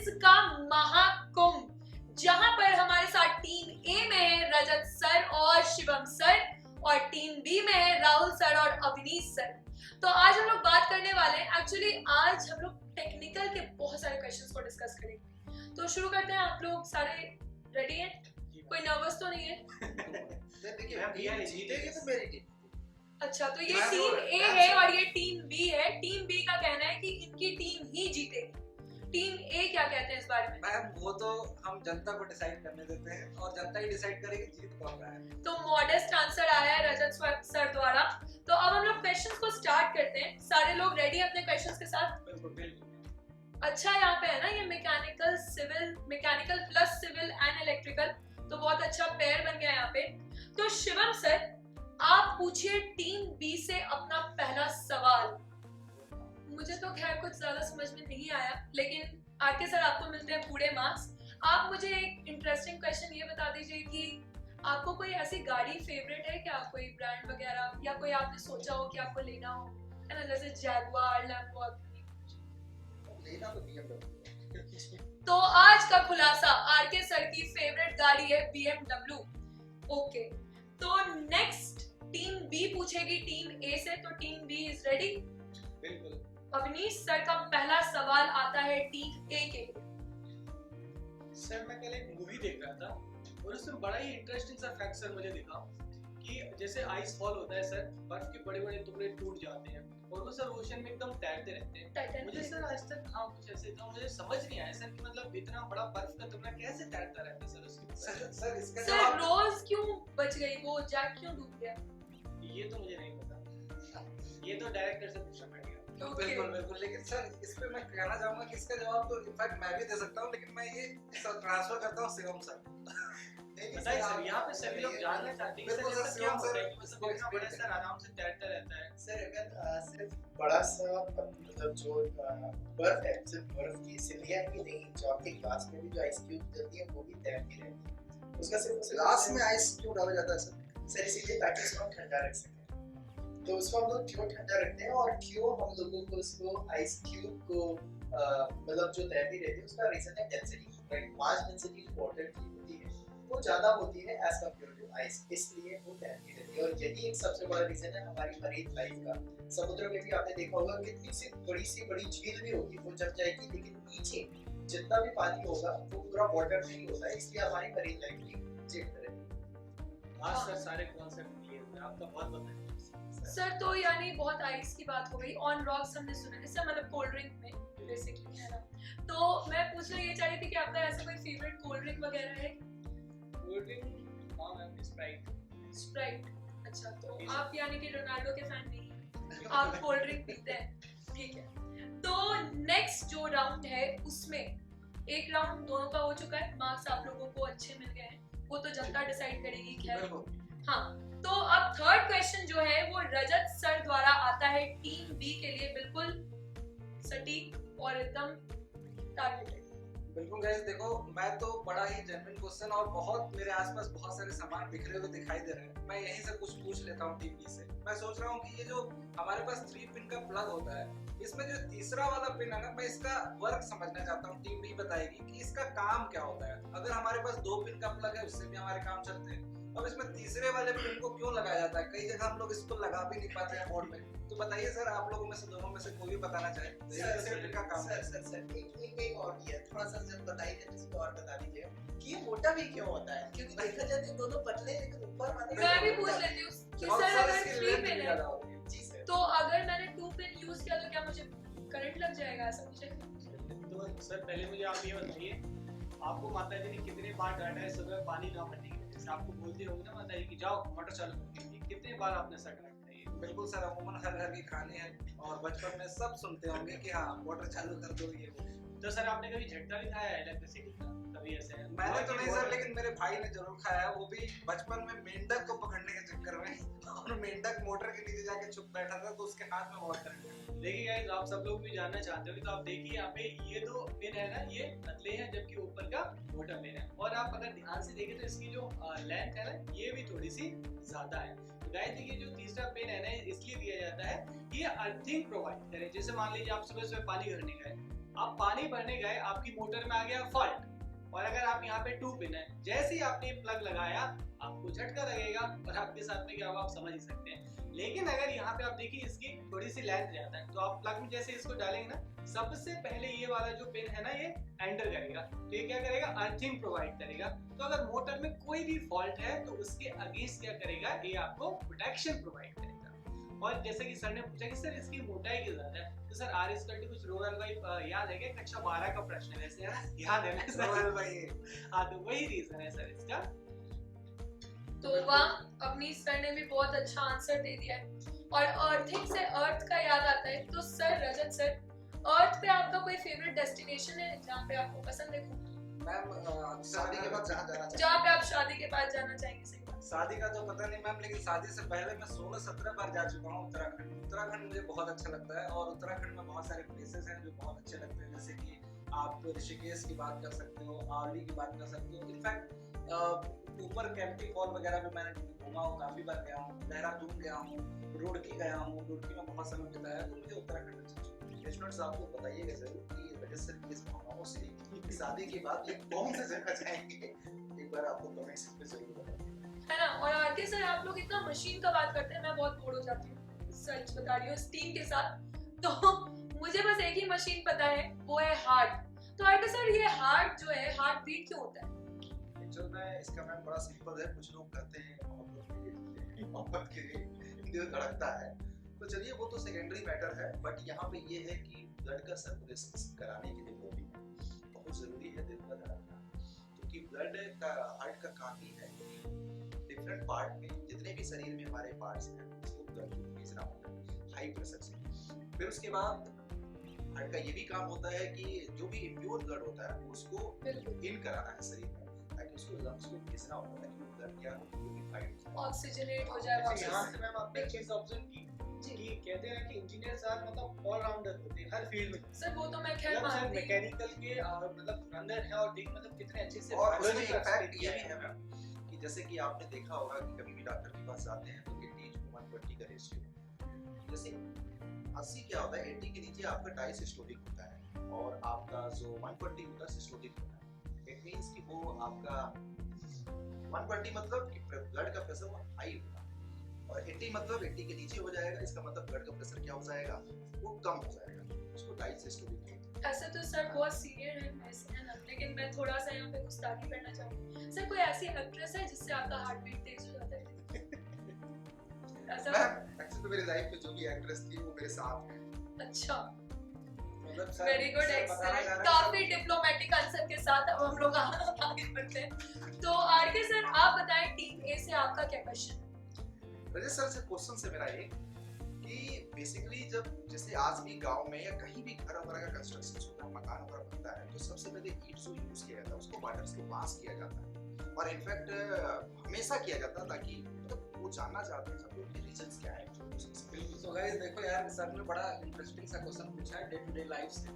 Quiz का महाकुंभ, जहां पर हमारे साथ टीम ए में है रजत सर और शिवम सर और टीम बी में है राहुल सर और अवनीश सर। तो आज हम लोग बात करने वाले हैं, एक्चुअली आज हम लोग टेक्निकल के बहुत सारे क्वेश्चंस को डिस्कस करेंगे। तो शुरू करते हैं। आप लोग सारे रेडी हैं? कोई नर्वस तो नहीं है? देखिए जीतेगी तो मेरी टीम। अच्छा, तो ये टीम ए है और ये टीम बी है। टीम बी का कहना है कि इनकी टीम ही जीतेगी। टीम ए क्या कहते हैं इस बारे में? मैम वो तो हम जनता को डिसाइड करने देते हैं और जनता ही डिसाइड करेगी जीत कौन रहा है। तो मॉडेस्ट आंसर आया है रजत सर द्वारा। तो अब हम लोग क्वेश्चंस को स्टार्ट करते हैं। सारे लोग रेडी अपने क्वेश्चंस के साथ? बिल्कुल। अच्छा, यहाँ पे है ना ये mechanical civil, mechanical plus civil and electrical, तो बहुत अच्छा पेयर बन गया यहाँ पे। तो शिवम सर, आप पूछिए टीम बी से अपना पहला सवाल। मुझे तो खैर कुछ ज्यादा समझ में नहीं आया, लेकिन आरके सर आपको मिलते हैं पूरे मार्क्स। आप मुझे एक इंटरेस्टिंग क्वेश्चन ये बता दीजिए कि आपको कोई ऐसी गाड़ी फेवरेट है क्या, कोई ब्रांड वगैरह, या कोई आपने सोचा हो कि आपको लेना हो, है ना, जैसे जैगुआर, लैम्बोर्गिनी? लेना तो BMW। तो आज का खुलासा, आरके सर की फेवरेट गाड़ी है BMW। ओके, तो नेक्स्ट टीम बी पूछेगी टीम ए से। तो टीम बी इज रेडी? बिल्कुल। अवनीश सर का पहला सवाल आता है टीम ए के लिए। सर मैं कल एक मूवी देख रहा था और उसमें बड़ा ही इंटरेस्टिंग सा फैक्ट सर मुझे दिखा कि जैसे आइस फॉल होता है सर, बर्फ के बड़े बड़े टुकड़े टूट जाते हैं और वो सर ओशन में एकदम तैरते रहते हैं। मुझे सर आज तक कुछ ऐसे था, मुझे समझ नहीं आया सर कि मतलब इतना बड़ा बर्फ का टुकड़ा कैसे तैरता रहता है सर उसके। सर इसका सर जवाब रोज क्यों बच गई, वो जैक क्यों डूब गया? ये तो मुझे नहीं पता, ये तो डायरेक्टर से पूछना पड़ेगा। बिल्कुल। लेकिन सर इस पे मैं कहना चाहूंगा कि इसका जवाब तो इनफैक्ट मैं भी दे सकता हूँ, लेकिन मैं ये ट्रांसफर करता हूँ शिवम सर। बताइए सर, यहाँ पे सभी लोग जानना चाहते हैं बिल्कुल सर सर, ऐसा क्या शिवम होता सर है कि मतलब इतना बड़ा सर आराम से तैरता रहता है। सर अगर सिर्फ बड़ा सा मतलब जो बर्फ है, सिर्फ बर्फ की सिलियन भी नहीं, जो आपके ग्लास में भी जो आइस क्यूब चलती है वो भी तैरती रहती है। उसका सिर्फ ग्लास में आइस क्यों डाला जाता है सर? सर इसीलिए ताकि उसको हम ठंडा रख सकें। तो उसको हम लोग क्यों ठंडा रखते हैं और क्यों हम लोगों को उसको आइस क्यूब को मतलब जो तैरती रहती है उसका रीजन है density. Right, mass density water की होती है वो ज्यादा होती है एज कम्पेयर टू आइस, इसलिए वो तैरती रहती है। और यही एक सबसे बड़ा रीजन है हमारी मरीन लाइफ का। समुद्र में भी आपने देखा होगा कितनी सी बड़ी झील भी होगी, वो जम जाएगी, लेकिन नीचे जितना भी पानी होगा वो पूरा वाटर नहीं होता है, इसलिए हमारी मरीन लाइफ भी चेक करें। आज सर सारे कॉन्सेप्ट क्लियर हुए, आपका बहुत बहुत सर तो यानी बहुत आइस की बात हो गई। ऑन रॉक्स हमने सुना है सर, मतलब कोल्ड ड्रिंक में बेसिकली, है ना। तो मैं पूछना ये चाह रही थी कि आपका ऐसा कोई फेवरेट कोल्ड ड्रिंक वगैरह है? कोल्ड ड्रिंक हाँ मैम, स्प्राइट। स्प्राइट। अच्छा, तो आप यानी कि रोनाल्डो के फैन नहीं हैं, आप कोल्ड ड्रिंक पीते हैं, ठीक है। तो नेक्स्ट जो राउंड है उसमें एक राउंड दोनों का हो चुका है, मार्क्स आप लोगों को अच्छे मिल गए हैं, वो तो जनता डिसाइड करेगी। खैर हाँ, तो अब थर्ड क्वेश्चन जो है वो रजत सर द्वारा आता है टीम बी के लिए, बिल्कुल सटीक और एकदम टारगेटेड। बिल्कुल गाइस, देखो मैं तो बड़ा ही जेन्युइन क्वेश्चन और बहुत मेरे आसपास बहुत सारे सामान बिखरे हुए दिखाई दे रहे हैं, मैं यहीं से कुछ पूछ लेता हूँ टीम बी से। मैं सोच रहा हूँ कि ये जो हमारे पास 3 पिन का प्लग होता है, इसमें जो तीसरा वाला पिन है ना, मैं इसका वर्क समझना चाहता हूँ। टीम बी बताएगी कि इसका काम क्या होता है। अगर हमारे पास 2 पिन का प्लग है उससे भी हमारे काम चलते हैं, अब इसमें तीसरे वाले पिन को क्यों लगाया जाता है? कई जगह हम लोग इसको लगा भी नहीं पाते हैं बोर्ड में। तो बताइए सर, आप लोगों में से दोनों में से कोई भी बताना चाहे तीसरे पिन का काम। सर एक और ये थोड़ा सा जब बताइए जिसको और बता दीजिए कि ये मोटा भी क्यों होता है, क्योंकि देखा जाए तो दोनों पतले लेकिन ऊपर वाले। मैं भी पूछ लेती हूँ कि सर अगर 3 पिन है जी सर, तो अगर मैंने 2 पिन यूज किया तो क्या मुझे करंट लग जाएगा? ऐसा मुझे तो सर पहले मुझे आप ये बताइए, आपको माता जी ने कितने बार डांटा है सुबह पानी ना भरने की वजह से? आपको बोलती होगी ना माता जी कि जाओ मोटर चालू करो, कितने बार आपने सर डांटा है? बिल्कुल सर, अमूमन हर घर की कहानी है और बचपन में सब सुनते होंगे कि हाँ मोटर चालू कर दो ये वो। तो सर आपने कभी झटका भी खाया है इलेक्ट्रिसिटी का? कभी ऐसे है? मैंने तो नहीं सर, लेकिन मेरे भाई ने जरूर खाया है, वो भी बचपन में मेंढक को पकड़ने के चक्कर में। और मेंढक मोटर के नीचे जाके छुप बैठा था तो उसके हाथ में बहुत करंट लगा। देखिए गाइस, आप सब लोग भी जानना चाहते हो तो आप देखिए यहाँ पे ये 2 पिन है ना, ये पतले हैं जबकि ऊपर का मोटा पिन है। और आप अगर ध्यान से देखें तो इसकी जो लेंथ है ना, ये भी थोड़ी सी ज्यादा है। गाइस देखिए, जो तीसरा पिन है ना, इसलिए दिया जाता है कि ये अर्थिंग प्रोवाइड करे। जैसे मान लीजिए आप सुबह सुबह पानी भरने गए आप पानी भरने गए, आपकी मोटर में आ गया फॉल्ट, और अगर आप यहाँ पे 2 पिन है, जैसे ही आपने प्लग लगाया आपको झटका लगेगा और आपके साथ में क्या होगा आप समझ ही सकते हैं। लेकिन अगर यहाँ पे आप देखिए इसकी थोड़ी सी लेंथ ज्यादा है, तो आप प्लग में जैसे इसको डालेंगे ना, सबसे पहले ये वाला जो पिन है ना ये एंटर करेगा, तो ये क्या करेगा, अर्थिंग प्रोवाइड करेगा। तो अगर मोटर में कोई भी फॉल्ट है तो उसके अगेंस्ट क्या करेगा, ये आपको प्रोटेक्शन प्रोवाइड करेगा। और जैसे कि सर ने पूछा कि सर इसकी मोटाई की ज्यादा है, तो sir R is equal to कुछ रोहन भाई याद है क्या, कक्षा 12 का प्रश्न है वैसे, है ना, याद है ना सर भाई? हाँ, तो वही रीजन है सर इसका। तो वाह, अपनी सर ने भी बहुत अच्छा आंसर दे दिया है। और अर्थिंग से अर्थ का याद आता है, तो सर रजत सर, अर्थ पे आपका कोई फेवरेट डेस्टिनेशन है जहाँ पे आपको पसंद है? मैम शादी के बाद जहाँ जाना चाहिए, जहाँ पे आप शादी के बाद जाना चाहेंगे? सही बात। शादी का तो पता नहीं मैम, लेकिन शादी से पहले मैं 16-17 बार जा चुका हूँ उत्तराखंड। उत्तराखंड मुझे बहुत अच्छा लगता है, और उत्तराखंड में बहुत सारे प्लेसेस हैं जो बहुत अच्छे लगते हैं, जैसे कि आप ऋषिकेश की बात कर सकते हो, आर्ली की बात कर सकते हो। इनफैक्ट ऊपर कैंपटी फॉल वगैरह भी मैंने घूमा हूँ, काफी बार गया हूँ, देहरादून गया हूँ, रुड़की गया हूँ, रुड़की में बहुत समय बिताया, तो मुझे उत्तराखंड अच्छा लगता है। स्टूडेंट्स आपको बताइएगा जरूर कि रजत सर की इस भावनाओं से शादी के बाद ये कौन से जगह जाएंगे, एक बार आपको कमेंट सेक्शन में जरूर बताइए, है ना। और आरके सर, आप लोग इतना मशीन का बात करते हैं, मैं बहुत बोर हो जाती हूँ, सच बता रही हूँ, इस टीम के साथ। तो मुझे बस एक ही मशीन पता है, वो है हार्ट। तो आरके सर, ये हार्ट जो है, हार्ट बीट क्यों होता है? एक्चुअली में इसका मैम बड़ा सिंपल है। कुछ लोग कहते हैं मोहब्बत के लिए दिल धड़कता है, तो चलिए वो तो सेकेंडरी मैटर है, बट यहाँ पे ये है कि ब्लड का सर्कुलेशन कराने के लिए बॉडी में बहुत जरूरी है दिल का धड़कना, क्योंकि ब्लड का हार्ट का काम ही है डिफरेंट पार्ट में, जितने भी शरीर में हमारे पार्ट्स हैं उसको ब्लड भेजना होता है हाई प्रेशर से। फिर उसके बाद हार्ट का ये भी काम होता है कि जो भी इम्प्योर ब्लड होता है उसको इन कराना है शरीर में, ताकि उसको लंग्स को भेजना होता है कि ब्लड क्या हो, प्यूरिफाइड हो जाए, ऑक्सीजनेट हो जाए अच्छा, यहाँ वापस। से मैम आपने एक चीज ऑब्जर्व की कि कहते हैं कि इंजीनियर साहब मतलब ऑलराउंडर होते हैं हर फील्ड में। सर वो तो मैं खैर मतलब सर मानती हूँ। मैकेनिकल के मतलब रनर है, और देख मतलब कितने अच्छे से और उसमें biology का इम्पैक्ट explain ये किया भी है मैम कि जैसे कि आपने देखा होगा कि कभी भी डॉक्टर के पास जाते हैं तो 80:120 का रेशियो, जैसे 80 क्या होता है, 80 के नीचे आपका डायसिस्टोलिक होता है, और आपका जो 120 होता है सिस्टोलिक होता है। इट मींस कि वो आपका 120 मतलब कि ब्लड का प्रेशर वो हाई होगा, और 80 मतलब 80 के नीचे हो जाएगा, इसका मतलब ब्लड का प्रेशर क्या हो जाएगा, वो कम हो जाएगा, उसको डायसिस्टोलिक कहते हैं। ऐसे तो सर बहुत सीरियस है ऐसे, है ना, लेकिन मैं थोड़ा सा यहाँ पे गुस्ताखी करना चाहूंगी। सर कोई ऐसी एक्ट्रेस है जिससे आपका हार्ट बीट तेज हो जाता है? ऐसा? मैम एक्चुअली तो मेरी लाइफ में जो भी एक्ट्रेस थी वो मेरे साथ है। अच्छा, मतलब सर वेरी गुड, सर बताना चाह एक्सीलेंट, रहे हैं काफी डिप्लोमेटिक आंसर के साथ अब हम लोग आगे बढ़ते हैं। तो आरके सर, आप बताएं टीम ए से आपका क्या क्वेश्चन है? रजत सर से क्वेश्चन से मेरा एक कि बेसिकली जब जैसे आज भी गांव में या कहीं भी घर वगैरह का कंस्ट्रक्शन होता है, मकान वगैरह बनता है, तो सबसे पहले ईंट जो यूज किया जाता है उसको वाटर से पास किया जाता है, और इनफैक्ट हमेशा किया जाता है, ताकि मतलब वो जानना चाहते हैं सब लोग कि रीजंस क्या है। तो गाइस देखो यार, सर ने बड़ा इंटरेस्टिंग सा क्वेश्चन पूछा है डे टू डे लाइफ से,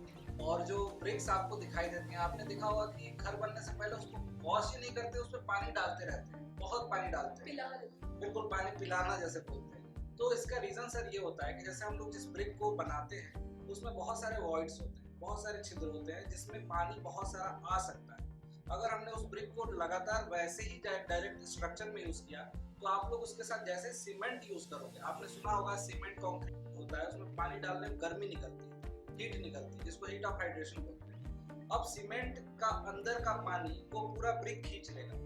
और जो ब्रिक्स आपको दिखाई देती हैं, आपने देखा होगा कि घर बनने से पहले उसको वॉश ही नहीं करते, उसमें पानी डालते रहते हैं, बहुत पानी डालते हैं, पिला देते हैं। बिल्कुल पानी पिलाना जैसे बोलते हैं। तो इसका रीजन सर ये होता है कि जैसे हम लोग जिस ब्रिक को बनाते हैं उसमें बहुत सारे वॉइड्स होते हैं, बहुत सारे छिद्र होते हैं जिसमें पानी बहुत सारा आ सकता है। अगर हमने उस ब्रिक को लगातार वैसे ही डायरेक्ट स्ट्रक्चर में यूज किया, तो आप लोग उसके साथ जैसे सीमेंट यूज करोगे, आपने सुना होगा सीमेंट कंक्रीट होता है, उसमें पानी डालने में गर्मी निकलती है, हीट निकलती है, जिसको हीट ऑफ हाइड्रेशन बोलते हैं। अब सीमेंट का अंदर का पानी वो पूरा ब्रिक खींच लेगा,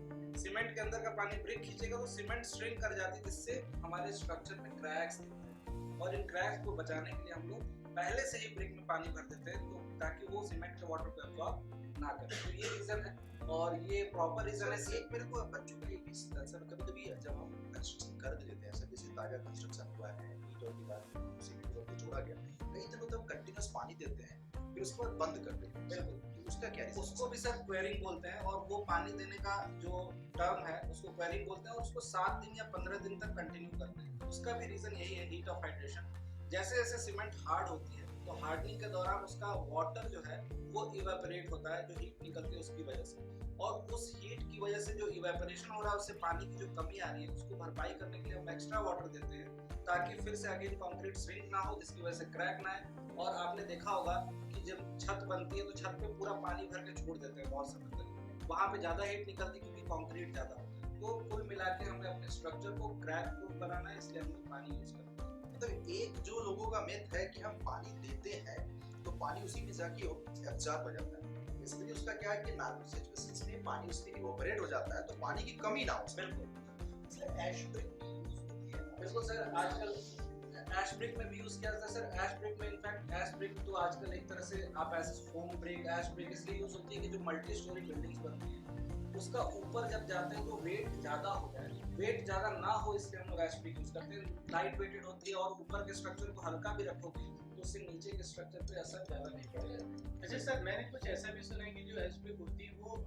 सीमेंट के अंदर का पानी ब्रिक खींचेगा तो सीमेंट श्रिंक कर जाती है, जिससे हमारे स्ट्रक्चर में क्रैक्स दिखते हैं, और इन क्रैक्स को बचाने के लिए हम लोग पहले से ही ब्रिक में पानी भर देते हैं, तो ताकि वो सीमेंट के वाटर को एब्जॉर्ब ना करे। तो ये रीजन है, और ये प्रॉपर रीजन है। एक मेरे को बच्चों के लिए भी सर कभी-कभी जब हम कंस्ट्रक्शन कर देते हैं, जैसे ताजा कंस्ट्रक्शन हुआ है, ईंट और दीवार सीमेंट को जोड़ा गया, कई दिनों तक कंटीन्यूअस पानी देते हैं, फिर उसके बाद बंद कर देते हैं, बिल्कुल, तो उसका क्या रीजन? उसको भी सर क्वेरिंग बोलते हैं, और वो पानी देने का जो टर्म है उसको क्वेरिंग बोलते हैं, और उसको 7 दिन या 15 दिन तक कंटिन्यू करते हैं। उसका भी रीजन यही है, हीट ऑफ हाइड्रेशन। जैसे जैसे सीमेंट हार्ड होती है तो हार्डनिंग के दौरान उसका वाटर जो है वो इवेपोरेट होता है, जो हीट निकलती है उसकी वजह से, और उस हीट की वजह से जो इवेपोरेशन हो रहा है उससे पानी की जो कमी आ रही है उसको भरपाई करने के लिए हम एक्स्ट्रा वाटर देते हैं, ताकि फिर से अगेन कंक्रीट स्विंग ना हो, जिसकी वजह से क्रैक ना आए। और आपने देखा होगा कि जब छत बनती है तो छत पे पूरा पानी भर के छोड़ देते हैं बहुत समय तक, वहाँ पे ज़्यादा हीट निकलती है क्योंकि कंक्रीट ज़्यादा होता है। तो कुल मिला के हमें अपने स्ट्रक्चर को क्रैक प्रूफ बनाना है, इसलिए हम पानी यूज करते हैं। मतलब एक जो लोगों का मिथ है कि हम पानी देते हैं तो पानी उसी में जाके एब्जॉर्ब हो जाता है। बेसिकली उसका क्या है कि नॉर्मल सिचुएशंस में पानी उसमें इवोपरेट हो जाता है तो पानी की कमी ना हो। बिल्कुल सर ऐश ब्रिक यूज होती है। बिल्कुल सर, आजकल ऐश ब्रिक में भी यूज किया जाता है सर। ऐश ब्रिक में इनफैक्ट ऐश ब्रिक तो आजकल एक तरह से आप ऐसे फोम ब्रिक, ऐश ब्रिक इसलिए यूज होती है कि जो मल्टी स्टोरी बिल्डिंग्स बनती है उसका ऊपर जब जाते हैं तो वेट ज्यादा हो जाए, वेट ज्यादा ना हो, इसलिए हम लोग ऐश ब्रिक यूज करते हैं। लाइट वेटेड होती है और ऊपर के स्ट्रक्चर को हल्का भी रखोगे तो उससे नीचे के स्ट्रक्चर पे असर ज्यादा नहीं पड़ेगा। अच्छा सर, मैंने कुछ ऐसा भी सुना है कि जो एच ब्रिक होती है वो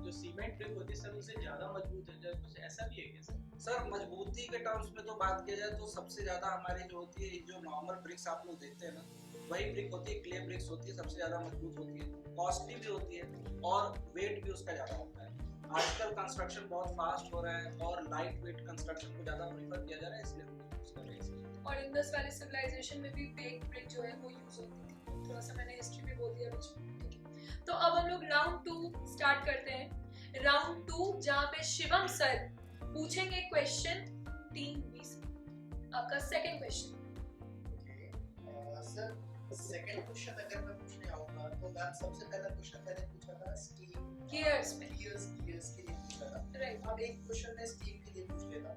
जो सीमेंट ब्रिक होती है सर उनसे ज्यादा मजबूत है, कुछ ऐसा भी है क्या सर? सर मजबूती के टर्म्स में तो बात किया जाए तो सबसे ज्यादा हमारी जो होती है, जो नॉर्मल ब्रिक्स आप लोग देखते हैं ना, वही ब्रिक होती है, क्ले ब्रिक्स होती है, सबसे ज्यादा मजबूत होती है, कॉस्टली भी होती है और वेट भी उसका ज्यादा होता है। आजकल कंस्ट्रक्शन बहुत फास्ट हो रहा है और लाइट वेट कंस्ट्रक्शन को ज्यादा प्रीफर किया जा रहा है, इसलिए हम यूज कर रहे हैं इसको। और इंडस वैली सिविलाइजेशन में भी बेक ब्रिक जो है वो यूज होती थी। थोड़ा सा मैंने हिस्ट्री भी बोल दिया बीच में, ठीक है। तो अब हम लोग राउंड 2 स्टार्ट करते हैं। राउंड 2 जहाँ पे शिवम सर पूछेंगे क्वेश्चन टीम बी से। आपका second question. Sir second question अगर मैं पूछने आऊंगा तो मैम सबसे पहला क्वेश्चन मैंने पूछा था स्टीम गियर्स में। गियर्स के लिए पूछा था। राइट। अब एक क्वेश्चन मैं स्टीम के लिए पूछ लेता हूँ।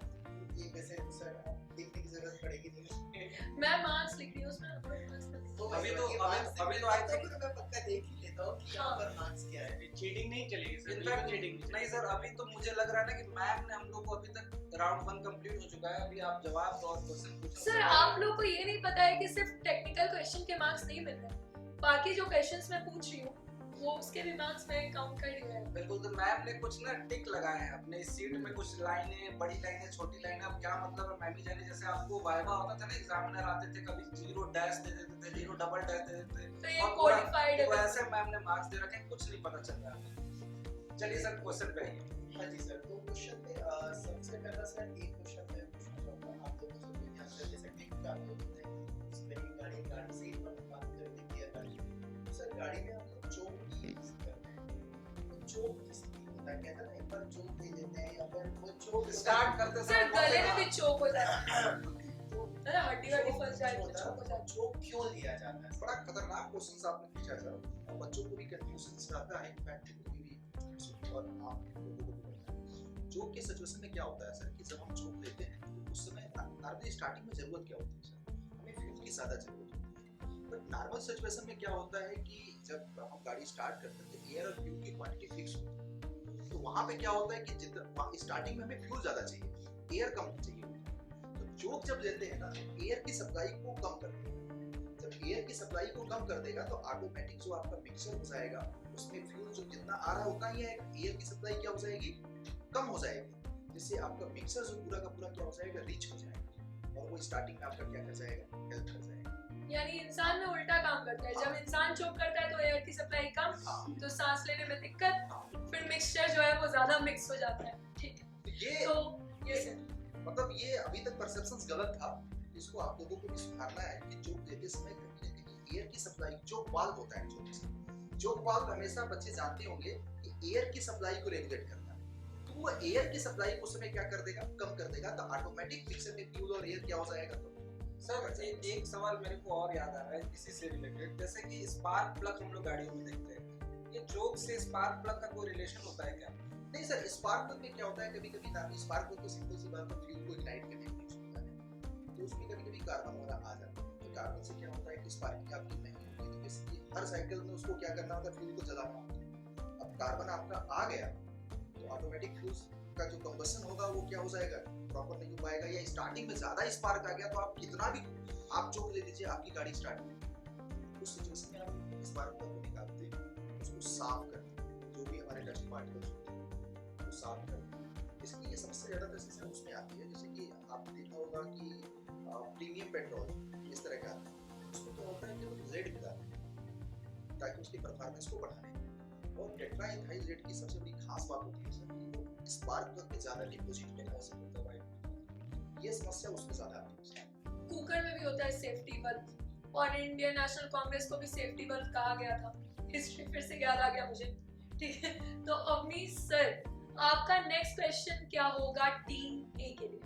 ये वैसे सर देखने की जरूरत पड़ेगी नहीं। मैं मार्क्स लिख रही हूँ उसमें, आप लोग मार्क्स मत तो अभी ये तो marks अभी तो मैं I think- मैं पक्का देख ही लेता हूँ कि यहाँ पर मार्क्स क्या है। चीटिंग नहीं चलेगी सर, इनफैक्ट बिल्कुल चीटिंग नहीं नहीं सर, अभी तो मुझे लग रहा है ना कि मैम ने हम लोग को अभी तक राउंड 1 कंप्लीट हो चुका है। अभी आप जवाब दो और क्वेश्चन पूछो। सर, आप लोग को ये नहीं पता है कि सिर्फ टेक्निकल क्वेश्चन के मार्क्स नहीं मिल रहे, बाकी जो क्वेश्चंस मैं पूछ रही हूँ वो उसके भी मार्क्स मैं काउंट कर रही हूँ। बिल्कुल, तो मैम ने कुछ ना टिक लगाए हैं अपने इस सीट में, कुछ लाइनें, बड़ी लाइनें, छोटी लाइनें। अब क्या मतलब है मैम ही जाने। जैसे आपको वाइवा होता था ना, एग्जामिनर आते थे, कभी 0 डैश दे देते थे, 0 डबल डैश दे देते थे, तो ये और पूरा- कोडिफाइड तो है। ऐसे मैम ने मार्क्स दे रखे हैं, कुछ नहीं पता चल रहा है। चलिए सर क्वेश्चन पे आइए। हाँ जी सर, तो क्वेश्चन में सबसे पहला सर एक क्वेश्चन मैं पूछना चाहूँगा। आप लोगों से कोई आंसर दे सकते हैं क्योंकि आप लोग ने इसमें गाड़ी से ही बात करते किया था। सर गाड़ी में हम लोग चोक की यूज करते हैं, तो चोक किस लिए होता है? कहते हैं ना एक बार चोक दे देते हैं या फिर वो चोक स्टार्ट करते सर गले में भी चोक हो जाता है, तो अरे हड्डी वड्डी फंस जाए तो चोक हो जाता है। चोक क्यों लिया जाता है? बड़ा खतरनाक क्वेश्चन आपने पूछा सर, और बच्चों को भी कंफ्यूजन आता है, इनफैक्ट को भी और आप लोगों को भी होता है। जोक के सिचुएशन में क्या होता है सर कि जब हम जोक लेते हैं तो उस समय नॉर्मली स्टार्टिंग में जरूरत क्या होती है सर, हमें फ्यूल की ज्यादा जरूरत होती है। बट नॉर्मल सिचुएशन में क्या होता है कि जब हम गाड़ी स्टार्ट करते हैं तो एयर और फ्यूल की क्वांटिटी फिक्स होती है। तो वहां पे क्या होता है कि जितना स्टार्टिंग में हमें फ्यूल ज्यादा चाहिए, एयर कम चाहिए होता है। तो जोक जब लेते हैं ना तो एयर की सप्लाई को कम कर देगा। जब एयर की सप्लाई को कम कर देगा तो ऑटोमेटिक जो आपका मिक्सर हो जाएगा उसमें फ्यूल जो जितना आ रहा उतना ही आएगा, एयर की सप्लाई क्या हो जाएगी, कम हो जाएगी, जिससे आपका मिक्सर जो पूरा का पूरा क्या हो जाएगा, रिच हो जाएगा और वो स्टार्टिंग में आपका क्या कर जाएगा, हेल्प कर जाएगा। यानी इंसान में उल्टा काम करता है। जब इंसान चोक करता है तो एयर की सप्लाई कम, हाँ, तो सांस लेने में दिक्कत, हाँ। फिर मिक्सचर जो है वो ज्यादा मिक्स हो जाता है। ठीक है, तो ये तो ये सर मतलब ये अभी तक परसेप्शंस गलत था, इसको आप लोगों को भी सुधारना है कि जोक देते समय कहीं ना कहीं एयर की सप्लाई, जोक वाल्व होता है जोक वाल्व हमेशा बच्चे जानते होंगे कि एयर की सप्लाई को रेगुलेट करता है। तो वो एयर की सप्लाई को उस समय क्या कर देगा, कम कर देगा, तो ऑटोमेटिक मिक्सर में फ्यूल और एयर क्या हो जाएगा। तो सर एक सवाल मेरे को और याद आ रहा है इसी से रिलेटेड, जैसे कि स्पार्क प्लग हम लोग गाड़ियों में देखते हैं, ये जोक से स्पार्क प्लग का कोई रिलेशन होता है क्या? नहीं सर, स्पार्क प्लग में क्या होता है, कभी कभी नॉर्मली स्पार्क प्लग तो सिंपल सी बात है, फ्यूल को इग्नाइट करने के लिए यूज होता है, तो उसमें कभी कभी कार्बन वगैरह आ जाता है। तो कार्बन से क्या होता है कि स्पार्किंग आपकी नहीं होती, तो बेसिकली हर साइकिल में उसको क्या करना होता है, फ्यूल को जलाना होता है। अब कार्बन आपका आ गया तो ऑटोमेटिक फ्यूल का जो कंबशन होगा वो क्या हो जाएगा, प्रॉपर नहीं हो पाएगा, या स्टार्टिंग में ज्यादा स्पार्क आ गया तो आप कितना भी आप जोक ले लीजिए, आपकी गाड़ी स्टार्ट नहीं। उस सिचुएशन में आप स्पार्क प्लग को निकालते हैं, उसको साफ करते हैं, जो भी हमारे डस्ट पार्टिकल्स होते हैं वो साफ करते हैं। इसलिए ये सबसे ज्यादा प्रेसिशन उसमें आती है। जैसे कि आपने देखा होगा कि प्रीमियम पेट्रोल इस तरह का आता है, उसको क्या होता है कि वो लेड मिला ताकि उसकी परफॉर्मेंस को बढ़ाने। और टेट्राइथाइल लेड की सबसे बड़ी खास बात होती है सर कि वो स्पार्क प्लग पे ज्यादा डिपॉजिट में ऐसे होता है, ये समस्या उसमें ज्यादा आती है। कुकर में भी होता है सेफ्टी बल्ब, और इंडियन नेशनल कांग्रेस को भी सेफ्टी बल्ब कहा गया था। हिस्ट्री फिर से याद आ गया मुझे, ठीक है। तो अवनीश सर, आपका नेक्स्ट क्वेश्चन क्या होगा टीम ए के लिए?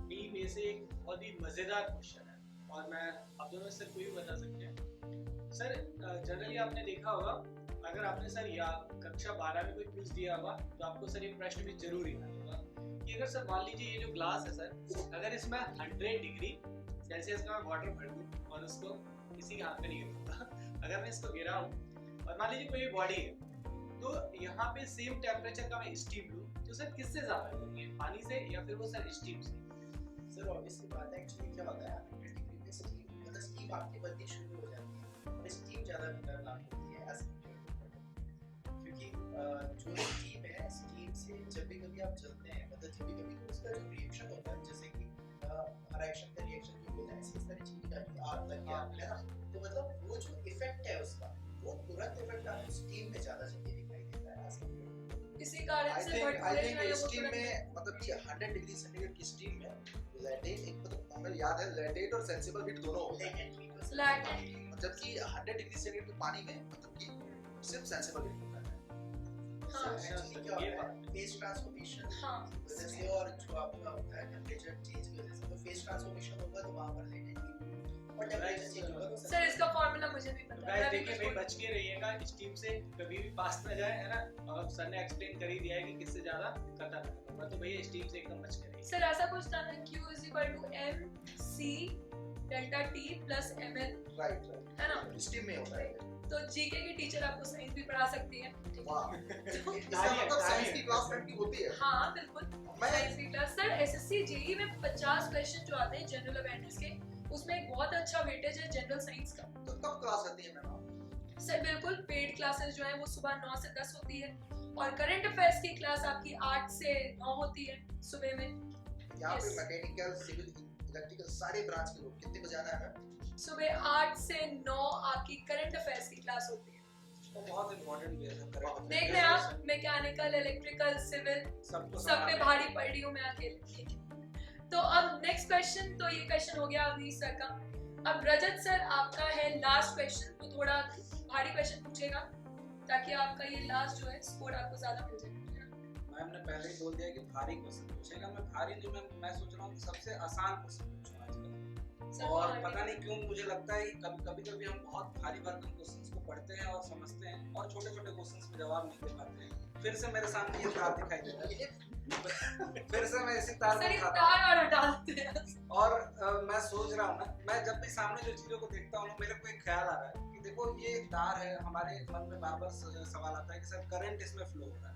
टीम ए से एक बहुत ही मजेदार क्वेश्चन है, और मैं आप दोनों में से कोई भी बता सकते हैं। सर जनरली आपने देखा होगा, अगर आपने सर या कक्षा 12 में कोई क्विज दिया होगा तो आपको सर ये प्रश्न भी जरूर याद होगा कि अगर सर मान लीजिए ये जो ग्लास है सर, अगर इसमें 100 डिग्री सेल्सियस का मैं वाटर भर दूं और उसको किसी के हाथ में नहीं गिरूंगा, अगर मैं इसको गिराऊं और मान लीजिए कोई बॉडी है, तो यहाँ पे सेम टेम्परेचर का मैं स्टीम लूं, तो सर किससे ज्यादा होगी, पानी से या फिर वो सर स्टीम से? सर ऑब्वियसली बात है, एक्चुअली क्या होता है 100 डिग्री पे स्टीम मतलब स्टीम आपकी बननी शुरू हो जाती है और स्टीम ज़्यादा खतरनाक होती है एज क्योंकि जो स्टीम है, स्टीम से जब भी कभी आप जलते हैं मतलब जब भी कभी तो उसका जो रिएक्शन होता है, जैसे कि हर एक्शन का रिएक्शन जो होता है इसी तरह चीज़ का आग लग गया है ना, तो मतलब वो जो इफेक्ट है उसका वो तुरंत इफेक्ट आपको स्टीम में ज़्यादा जल्दी दिखाई देता है एज इसी कारण से आई थिंक स्टीम में मतलब कि 100 डिग्री सेंटीग्रेड की स्टीम में लैटेट एक मतलब हमें याद है लैटेट और सेंसिबल हीट दोनों होता है, जबकि 100 डिग्री सेंटीग्रेड के पानी में मतलब कि सिर्फ सेंसिबल हीट होता है। एक्चुअली क्या होता है फेज ट्रांसफॉर्मेशन वजह से और जो आपका होता है टेम्परेचर चेंज की वजह से, तो फेज ट्रांसफॉर्मेशन होगा तो वहां पर लेटेंट और टेम्परेचर चेंज होगा तो सर इसका फार्मूला मुझे भी पता है। गाइस देखिए भाई, बच के रहिएगा स्टीम से, कभी भी पास ना जाए, है ना। और सर ने एक्सप्लेन कर ही दिया है कि किससे ज्यादा खतरनाक होगा, तो भैया स्टीम से एकदम बच के रहिए। सर ऐसा कुछ था ना, Q = MC delta T plus ML, right है ना। स्टीम में होता है। तो जीके की टीचर आपको साइंस भी पढ़ा सकती है, ठीक है। वाह, इसका मतलब साइंस की क्लास कंटिन्यू होती है। हाँ बिल्कुल, मैं साइंस की क्लास। सर एसएससी जेई में 50 क्वेश्चन जो आते हैं जनरल अवेयरनेस के, उसमें एक बहुत अच्छा वेटेज है जनरल साइंस का। तो कब क्लास आती है मैम? सर बिल्कुल, पेड क्लासेस जो है वो सुबह 9 से 10 होती है, और करंट अफेयर्स की क्लास आपकी 8 से 9 होती है सुबह में। यहाँ पे मैकेनिकल, सिविल, इलेक्ट्रिकल सारे ब्रांच के लोग कितने बजे आना है मैम? सुबह 8 से 9 आपकी करंट अफेयर्स की क्लास होती है। तो बहुत इंपॉर्टेंट भी है सर। देख रहे हैं आप, मैकेनिकल, इलेक्ट्रिकल, सिविल सबको सब पे भारी पड़ रही हूँ मैं अकेले, ठीक है। तो अब नेक्स्ट क्वेश्चन, तो ये क्वेश्चन हो गया अवनीश सर का। अब रजत सर आपका है लास्ट क्वेश्चन, तो थोड़ा भारी क्वेश्चन पूछेगा ताकि आपका ये लास्ट जो है स्कोर आपको ज्यादा मिल जाए। मैम ने पहले ही बोल दिया कि भारी क्वेश्चन पूछेगा। मैं भारी नहीं, मैं सोच रहा हूँ कि सबसे आसान क्वेश्चन पूछूंगा आजकल। और पता नहीं क्यों मुझे लगता है कि कभी हम बहुत भारी भरकम क्वेश्चंस को पढ़ते हैं और समझते हैं, और छोटे छोटे क्वेश्चंस में जवाब नहीं दे पाते हैं। फिर से मेरे सामने ये तार दिखाई दे रहा है, फिर से मैं इसी तार सर को ये उठाता तार और हटा देते हैं। और मैं सोच रहा हूँ ना, मैं जब भी सामने जो चीजों को देखता हूँ मेरे को एक ख्याल आ रहा है कि देखो ये तार है, हमारे मन में बार बार सवाल आता है कि सर करंट इसमें फ्लो हो रहा है।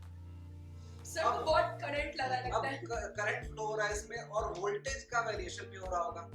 सर को बहुत करंट लगा अब लगता है। करंट फ्लो हो रहा है इसमें, और वोल्टेज का वेरिएशन भी हो रहा होगा।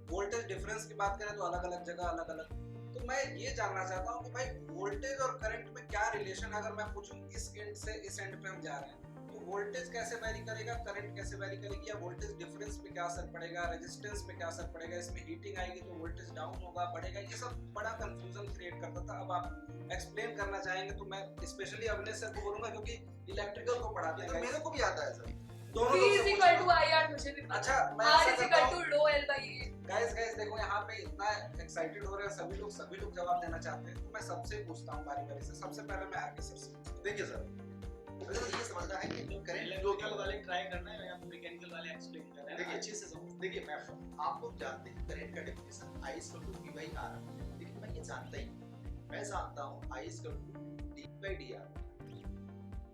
वोल्टेज डिफरेंस की बात करें तो अलग अलग जगह अलग अलग। तो मैं ये जानना चाहता हूँ कि भाई वोल्टेज और करंट में क्या रिलेशन, अगर मैं पूछूं इस एंड से इस एंड पे हम जा रहे हैं तो वोल्टेज कैसे वेरी करेगा, करंट कैसे वेरी करेगी, या वोल्टेज डिफरेंस पे क्या असर पड़ेगा, रेजिस्टेंस पे क्या असर पड़ेगा, इसमें हीटिंग आएगी तो वोल्टेज डाउन होगा बढ़ेगा, ये सब बड़ा कंफ्यूजन क्रिएट करता था। अब आप एक्सप्लेन करना चाहेंगे तो मैं स्पेशली अवनीश सर को बोलूंगा क्योंकि इलेक्ट्रिकल को पढ़ाते हैं। मेरे को भी आता है सर, दोनों V लोग से = IR मुझे भी पता है। अच्छा मैं R ऐसा करता हूं, = ρL/A। गाइस देखो यहाँ पे इतना एक्साइटेड हो रहे हैं सभी लोग जवाब देना चाहते हैं, तो मैं सबसे पूछता हूँ बारी से। सबसे पहले मैं आगे सर से। देखिए सर, मुझे ये समझना है कि जो करंट फ्लो इलेक्ट्रिकल वाले ट्राई करना है या मैकेनिकल वाले एक्सप्लेन कर रहे हैं, देखिए अच्छे से समझ। देखिए मैम, आप लोग जानते हैं करंट का डेफिनेशन I = V/R, लेकिन मैं ये जानता ही नहीं। मैं जानता हूँ I = D/dR।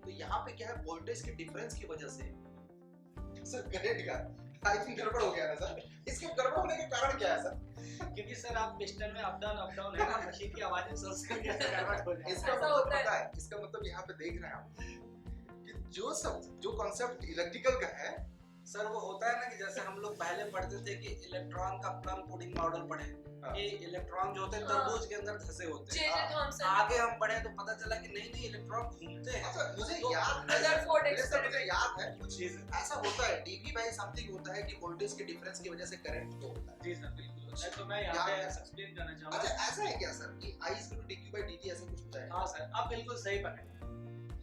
तो यहाँ पे क्या है, वोल्टेज के डिफरेंस की वजह से सर करंट का आई थिंक गड़बड़ हो गया ना सर। इसके गड़बड़ होने का कारण क्या है सर? क्योंकि सर आप पिस्टन में अप डाउन है ना, मशीन की आवाजें सुन सुन के गड़बड़ हो जाए। इसका ऐसा मतलब होता है। पता है, इसका मतलब यहाँ पे देख रहे हैं आप कि जो कॉन्सेप्ट इलेक्ट्रिकल का है सर वो होता है ना कि जैसे हम लोग पहले पढ़ते थे कि इलेक्ट्रॉन का प्लम पुडिंग मॉडल पढ़े हाँ। कि इलेक्ट्रॉन जो होते हैं हाँ। तरबूज के अंदर धंसे होते जे हैं। जे थॉमसन आगे हम पढ़े तो पता चला कि नहीं नहीं इलेक्ट्रॉन घूमते हैं। अच्छा मुझे तो याद है रदरफोर्ड मेरे सर मुझे एक्सपेरिमेंट। याद है कुछ ऐसा होता है dv बाय समथिंग होता है कि वोल्टेज के डिफरेंस की वजह से करंट फ्लो होता है। जी सर बिल्कुल होता है। तो मैं यहाँ पे एक्सप्लेन करना चाहूंगा। अच्छा ऐसा है क्या सर कि I is equal to dq by dt ऐसा कुछ होता है? हाँ सर, आप बिल्कुल सही पकड़े।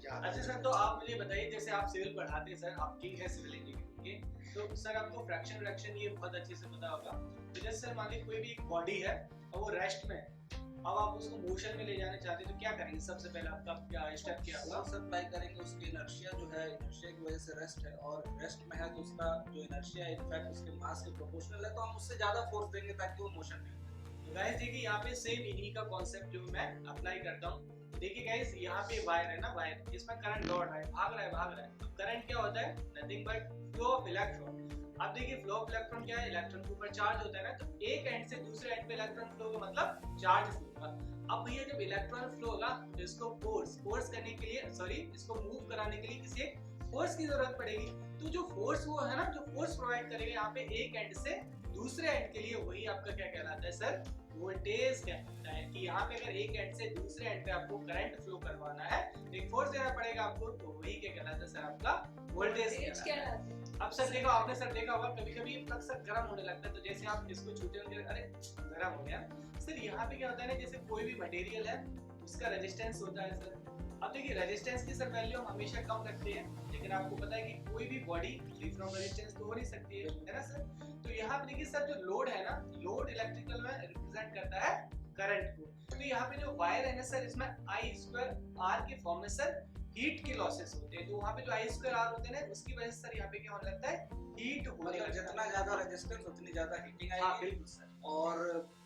याद अच्छा सर, तो आप मुझे बताइए, जैसे आप सिविल पढ़ाते हैं सर, आप किंग है सिविल इंजीनियरिंग के, तो सर आपको फ्रैक्शन व्रैक्शन ये बहुत अच्छे से पता होगा। तो जैसे सर मान लीजिए कोई भी एक बॉडी है और वो रेस्ट में है, अब आप उसको मोशन में ले जाना चाहते हैं तो क्या करेंगे? सबसे पहले आपका क्या स्टेप क्या होगा? सब अप्लाई करेंगे उसकी इनर्शिया जो है, इनर्शिया की वजह से रेस्ट है और रेस्ट में है तो उसका जो इनर्शिया है इनफैक्ट उसके मास के प्रोपोर्शनल है, तो हम उससे ज्यादा फोर्स देंगे ताकि वो मोशन में हो। तो गाइस देखिए यहाँ पे सेम इन्हीं का कॉन्सेप्ट जो मैं अप्लाई करता हूँ। देखिए गाइस यहाँ पे वायर है ना, वायर, इसमें करंट दौड़ रहा है, भाग रहा है। करंट क्या होता है? Nothing but flow of electron. अब देखिए फ्लो ऑफ इलेक्ट्रॉन क्या है? इलेक्ट्रॉन के ऊपर चार्ज होता है ना, तो एक एंड से दूसरे एंड पे इलेक्ट्रॉन फ्लो होगा, मतलब चार्ज फ्लो होगा। अब भैया जब इलेक्ट्रॉन फ्लो होगा तो इसको फोर्स करने के लिए, सॉरी, इसको मूव कराने के लिए किसी फोर्स की जरूरत पड़ेगी। तो जो फोर्स वो है ना, जो फोर्स प्रोवाइड करेगा यहाँ पे एक एंड से दूसरे एंड के लिए, वही आपका क्या कहलाता है सर? वोल्टेज कहलाता है। कि यहाँ पे अगर एक एंड से दूसरे एंड पे आपको करंट फ्लो करवाना है तो एक फोर्स देना पड़ेगा आपको, तो वही क्या कहलाता है सर? आपका वोल्टेज कहलाता है। अब सर देखो, आपने सर देखा होगा कभी कभी प्लग सर गर्म होने लगता है, तो जैसे आप इसको छूते होंगे, अरे गर्म हो गया। सर यहाँ पे क्या होता है ना, जैसे कोई भी मटेरियल है उसका रेजिस्टेंस होता है सर। अब देखिए रेजिस्टेंस की सर वैल्यू हम हमेशा कम रखते हैं, लेकिन आपको पता है कि कोई भी बॉडी फ्री फ्रॉम रेजिस्टेंस तो हो नहीं सकती है ना सर? तो यहाँ पे देखिए सर, जो लोड है ना, लोड इलेक्ट्रिकल में रिप्रेजेंट करता है करंट को। तो यहाँ पे जो वायर है ना सर, इसमें I स्क्वायर R के फॉर्म में सर हीट के लॉसेस होते हैं। तो वहाँ पे जो I स्क्वायर R होते हैं ना, उसकी वजह से सर यहाँ पे क्या होने लगता है? हीट होने मतलब लगता है। जितना ज्यादा रेजिस्टेंस उतनी ज्यादा हीटिंग हाँ आएगी बिल्कुल सर। और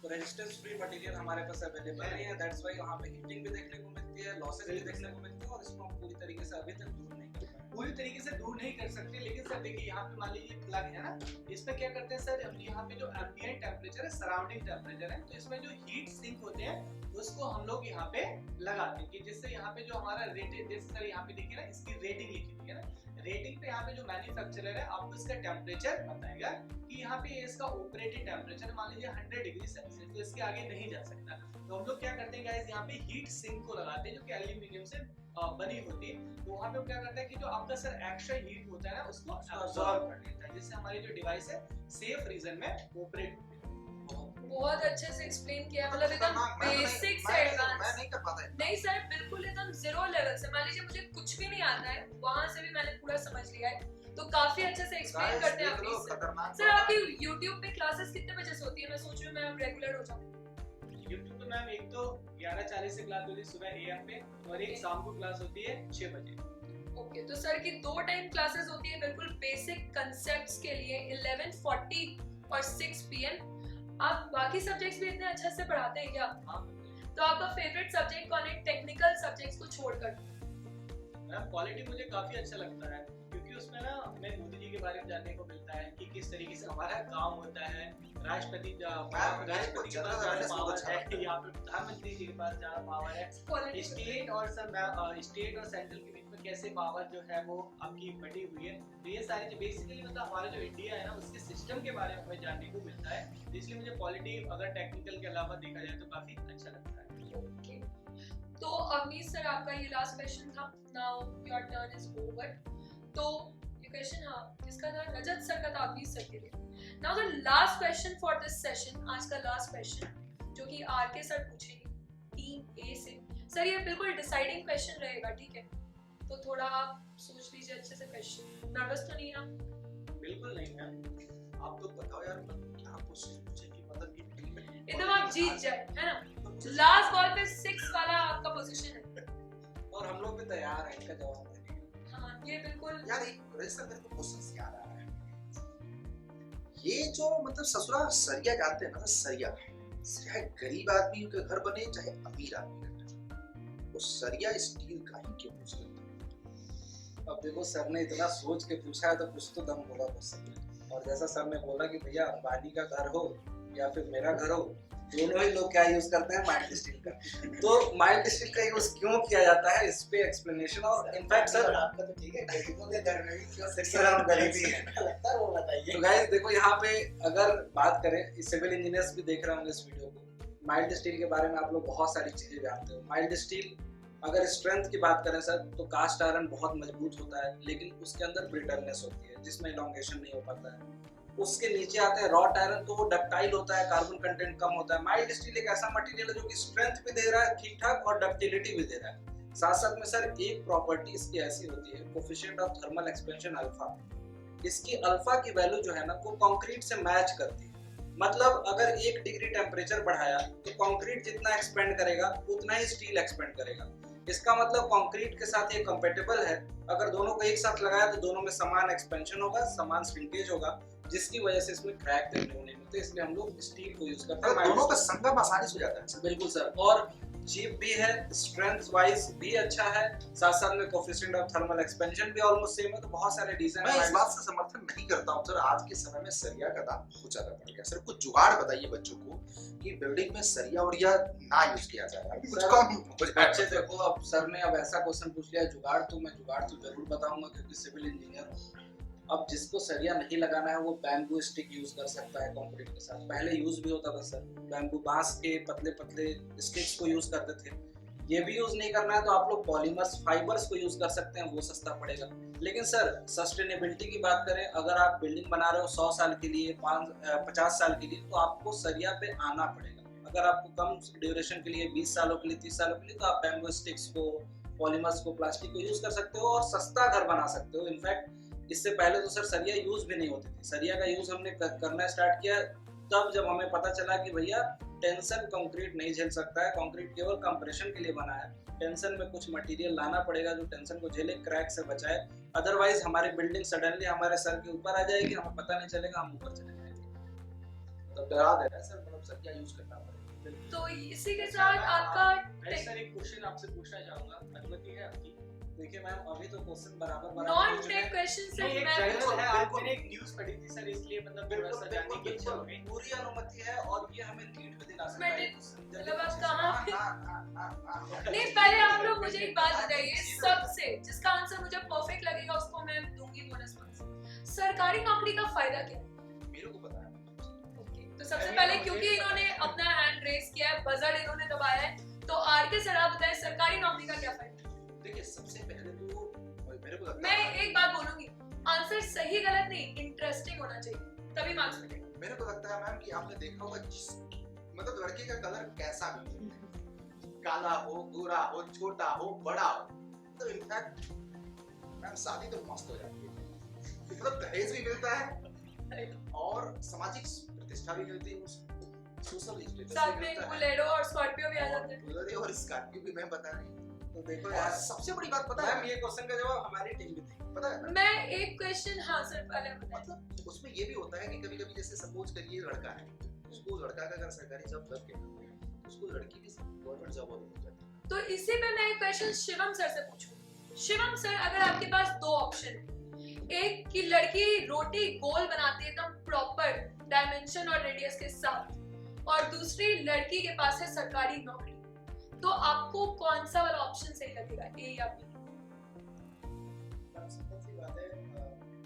रेजिस्टेंस फ्री मटेरियल हमारे पास अवेलेबल नहीं है, दैट्स व्हाई वहां पे हीटिंग भी देखने को मिलती है, लॉसेस भी देखने को मिलते हैं और इसको हम पूरी तरीके से अभी तक दूर नहीं कर पाए। पूरी तरीके से दूर नहीं कर सकते, लेकिन सर देखिए यहाँ पे मान लीजिए प्लग है ना, इसमें क्या करते हैं सर, हम यहाँ पे जो एम्बिएंट टेम्परेचर है, सराउंडिंग टेम्परेचर है, तो इसमें जो हीट सिंक होते हैं उसको हम लोग यहाँ पे लगाते हैं, कि जिससे यहाँ पे जो हमारा रेटेड, जैसे सर यहाँ पे देखिए ना, इसकी रेटिंग लिखी हुई है ना, रेटिंग पे यहाँ पे जो मैन्युफैक्चरर है आपको इसका टेम्परेचर बताएगा कि यहाँ पे इसका ऑपरेटिंग टेम्परेचर मान लीजिए 100 डिग्री सेल्सियस, तो इसके आगे नहीं जा सकता। तो हम लोग क्या करते हैं गाइस, यहाँ पे हीट सिंक को लगाते हैं जो कि एल्यूमिनियम से बनी होती है। तो वहाँ पे क्या करता है कि जो आपका सर एक्स्ट्रा हीट होता है ना, उसको अब्सॉर्ब कर लेता है, जिससे हमारी जो डिवाइस है सेफ रीजन में ऑपरेट होती है। बहुत अच्छे से एक्सप्लेन किया, मतलब एकदम बेसिक से मैं एडवांस। नहीं कर पाता। नहीं सर, बिल्कुल एकदम जीरो लेवल से। मान लीजिए मुझे कुछ भी नहीं आता है, वहां से भी मैंने पूरा समझ लिया है, तो काफी अच्छे से एक्सप्लेन करते हैं आप प्लीज सर। खतरनाक सर आपकी YouTube पे क्लासेस कितने बजे से होती है? मैं सोच रही हूँ मैं अब रेगुलर हो जाऊँ। YouTube पे मैम एक तो 11:40 से क्लास होती है सुबह AM पे, और एक शाम को क्लास होती है 6 बजे। ओके, तो सर की 2 टाइम क्लासेस होती है बिल्कुल बेसिक कांसेप्ट्स के लिए, 11:40 और 6 PM। आप बाकी सब्जेक्ट्स भी इतने अच्छे से पढ़ाते हैं क्या? हाँ तो आपका फेवरेट सब्जेक्ट कौन है टेक्निकल सब्जेक्ट्स को छोड़कर? मैम क्वालिटी मुझे काफी अच्छा लगता है, क्योंकि उसमें ना हमें मोदी जी के बारे में जानने को मिलता है कि किस तरीके से हमारा काम होता है। राष्ट्रपति के पास ज्यादा पावर है, यहाँ पे प्रधानमंत्री जी के पास ज्यादा पावर है। स्टेट और स्टेट और सेंट्रल के बीच में कैसे पावर जो है वो आपकी बटी हुई है, तो ये सारी जो बेसिकली मतलब हमारा जो इंडिया है ना, उसके सिस्टम के बारे में हमें जानने को मिलता है। इसलिए मुझे पॉलिटी अगर टेक्निकल के अलावा देखा जाए तो काफी अच्छा लगता है। ओके, तो अवनीश सर आपका ये लास्ट क्वेश्चन था, now your turn is over. तो ये क्वेश्चन हाँ किसका था? रजत सर का था, अवनीश सर के लिए। Now the last question for this session, आज का लास्ट क्वेश्चन जो कि आरके सर पूछेंगे टीम ए से। सर ये बिल्कुल डिसाइडिंग क्वेश्चन रहेगा, ठीक है? तो थोड़ा आप सोच लीजिए अच्छे से क्वेश्चन। नर्वस तो नहीं है आप? बिल्कुल नहीं मैम। आप तो बताओ यार, मतलब क्या पूछे कि मतलब कि टीम में एकदम आप जीत जाए, है ना? लास्ट बॉल पे 6 वाला आपका पोजीशन है और हम लोग भी तैयार हैं इसका जवाब देने के। हाँ ये बिल्कुल। यार एक रजिस्टर मेरे को क्वेश्चन याद आ रहा है। ये जो मतलब ससुरा सरिया जानते हैं ना, सरिया चाहे गरीब आदमी के घर बने चाहे अमीर आदमी के घर, वो सरिया स्टील का ही क्यों यूज करते हैं? अब देखो सर ने इतना सोच के पूछा है तो कुछ तो दम होगा क्वेश्चन में, और जैसा सर ने बोला कि भैया अंबानी का घर हो या फिर मेरा घर हो, दोनों ही लोग क्या यूज करते हैं, माइल्ड स्टील का। तो माइल्ड स्टील का यूज क्यों किया जाता है, इस पे एक्सप्लेनेशन। और इनफैक्ट सर, आपका तो ठीक है, गरीबों के घर में भी क्यों सर हम गरीब ही हैं। लगता है वो बताइए। तो गाइस देखो, यहाँ पे अगर बात करें, सिविल इंजीनियर्स भी देख रहे होंगे इस वीडियो को, माइल्ड स्टील के बारे में आप लोग बहुत सारी चीजें जानते हो। माइल्ड स्टील अगर स्ट्रेंथ की बात करें सर, तो कास्ट आयरन बहुत मजबूत होता है, लेकिन उसके अंदर ब्रिटलनेस होती है, जिसमें इलॉन्गेशन नहीं हो पाता है। उसके नीचे आते हैं रॉट आयरन, तो वो डक्टाइल होता है, कार्बन कंटेंट कम होता है। माइल्ड स्टील एक ऐसा मटेरियल है जो कि स्ट्रेंथ भी दे रहा है ठीक ठाक, और डक्टिलिटी भी दे रहा है। साथ साथ में सर एक प्रॉपर्टी इसकी ऐसी होती है, coefficient of thermal expansion alpha. इसकी अल्फा की वैल्यू जो है ना, वो कंक्रीट से मैच करती है। मतलब अगर 1 डिग्री टेम्परेचर बढ़ाया तो कंक्रीट जितना एक्सपेंड करेगा उतना ही स्टील एक्सपेंड करेगा। इसका मतलब कंक्रीट के साथ ये कंपेटेबल है। अगर दोनों को एक साथ लगाया तो दोनों में समान एक्सपेंशन होगा, समान श्रिंकेज होगा, जिसकी वजह से इसमें क्रैक देखने को नहीं मिलते। इसलिए हम लोग स्टील को यूज करते हैं। दोनों का संगम आसानी से हो जाता है। बिल्कुल सर, और चीप भी है, स्ट्रेंथ वाइज भी अच्छा है, साथ साथ में कोफिशिएंट ऑफ थर्मल एक्सपेंशन भी ऑलमोस्ट सेम है। तो बहुत सारे डिजाइन मैं इस बात से समर्थन नहीं करता हूँ सर, आज के समय में सरिया का दाम बहुत ज्यादा बढ़ गया। सर कुछ जुगाड़ बताइए बच्चों को कि बिल्डिंग में सरिया और या ना यूज किया जाए, अभी कुछ कम हो जाए। अच्छे देखो, अब सर ने अब ऐसा क्वेश्चन पूछ लिया जुगाड़, तो मैं जुगाड़ तो जरूर बताऊंगा क्योंकि सिविल इंजीनियर हूँ। अब जिसको सरिया नहीं लगाना है वो बैम्बू स्टिक यूज कर सकता है कंक्रीट के साथ। पहले यूज भी होता था सर, बैम्बू बांस के पतले पतले स्टिक्स को यूज करते थे। ये भी यूज नहीं करना है तो आप लोग पॉलीमर्स फाइबर्स को यूज कर सकते हैं, वो सस्ता पड़ेगा। लेकिन सर सस्टेनेबिलिटी की बात करें, अगर आप बिल्डिंग बना रहे हो 100 साल के लिए, 50 साल के लिए, तो आपको सरिया पे आना पड़ेगा। अगर आपको कम ड्यूरेशन के लिए, 20 सालों के लिए, 30 सालों के लिए, तो आप बैम्बू स्टिक्स को, पॉलीमर्स को, प्लास्टिक को यूज कर सकते हो और सस्ता घर बना सकते हो। इनफैक्ट इससे पहले तो सर सरिया यूज भी नहीं होती थी। सरिया का यूज हमने करना स्टार्ट किया तब जब हमें पता चला कि भैया टेंशन कंक्रीट नहीं झेल सकता है, कंक्रीट केवल कंप्रेशन के लिए बना है। टेंशन में कुछ मटेरियल लाना पड़ेगा जो टेंशन को झेले, क्रैक से बचाए। अदरवाइज हमारी बिल्डिंग सडनली हमारे सर के ऊपर आ जाएगी, हमें पता नहीं चलेगा, हम ऊपर चले जाएंगे। तो डरा दे रहा है सर, मतलब सरिया यूज करना पड़ेगा। तो इसी के साथ आपका सर एक क्वेश्चन आपसे पूछना चाहूंगा, अनुमति है आपकी? देखिए मैम, अभी तो क्वेश्चन बराबर नॉन टेक क्वेश्चन से नहीं, एक मैं जनरल है, बिल्कुल। मैंने एक न्यूज़ पढ़ी थी सर, इसलिए मतलब थोड़ा सा जानने की इच्छा हो गई। पूरी अनुमति है और ये हमें नीट में दिला सकता मैं है। मतलब आप कहाँ पे नहीं, नहीं, पहले आप लोग मुझे एक बात बताइए, सबसे जिसका आंसर मुझे परफेक्ट लगेगा उसको मैं दूंगी बोनस मार्क्स। सरकारी नौकरी का फायदा क्या है? मेरे को पता है। तो सबसे पहले क्योंकि इन्होंने अपना हैंड रेस किया है, बजर इन्होंने दबाया है, तो आर के सर आप बताएं सरकारी नौकरी का क्या फायदा? देखिए सबसे पहले तो मेरे को लगता मैं है, एक बात बोलूंगी, आंसर सही गलत नहीं, इंटरेस्टिंग होना चाहिए, तभी मार्क्स मिलेगा। मेरे को लगता है मैम कि आपने देखा होगा मतलब लड़के का कलर कैसा भी हो, काला हो, गोरा हो, छोटा हो, बड़ा हो, तो इनफैक्ट मैम शादी तो मस्त हो जाती है। मतलब दहेज भी मिलता है और सामाजिक प्रतिष्ठा भी मिलती है, सोशल स्टेटस साथ भी में मिलता है। बोलेरो और स्कॉर्पियो भी आ जाते हैं। बोलेरो और स्कॉर्पियो भी मैं बता रही हूँ। तो देखो और यार, सबसे बड़ी बात पता है मैम ये क्वेश्चन का जवाब हमारी टीम में थी। पता है मैं एक क्वेश्चन हाँ सर पहले बताएं। मतलब उसमें ये भी होता है कि कभी कभी जैसे सपोज करिए लड़का है, उसको लड़का का अगर सरकारी जॉब लग गया तो उसको लड़की की गवर्नमेंट जॉब हो जाती है। तो इसी पे मैं एक क्वेश्चन शिवम सर से पूछूं। शिवम सर, अगर आपके पास दो ऑप्शन है, एक कि लड़की रोटी गोल बनाती है एकदम प्रॉपर डायमेंशन और रेडियस के साथ, और दूसरी लड़की के पास है सरकारी नौकरी, तो आपको कौन सा वाला ऑप्शन सही लगेगा, ए या बी? सिंपल सी बात है,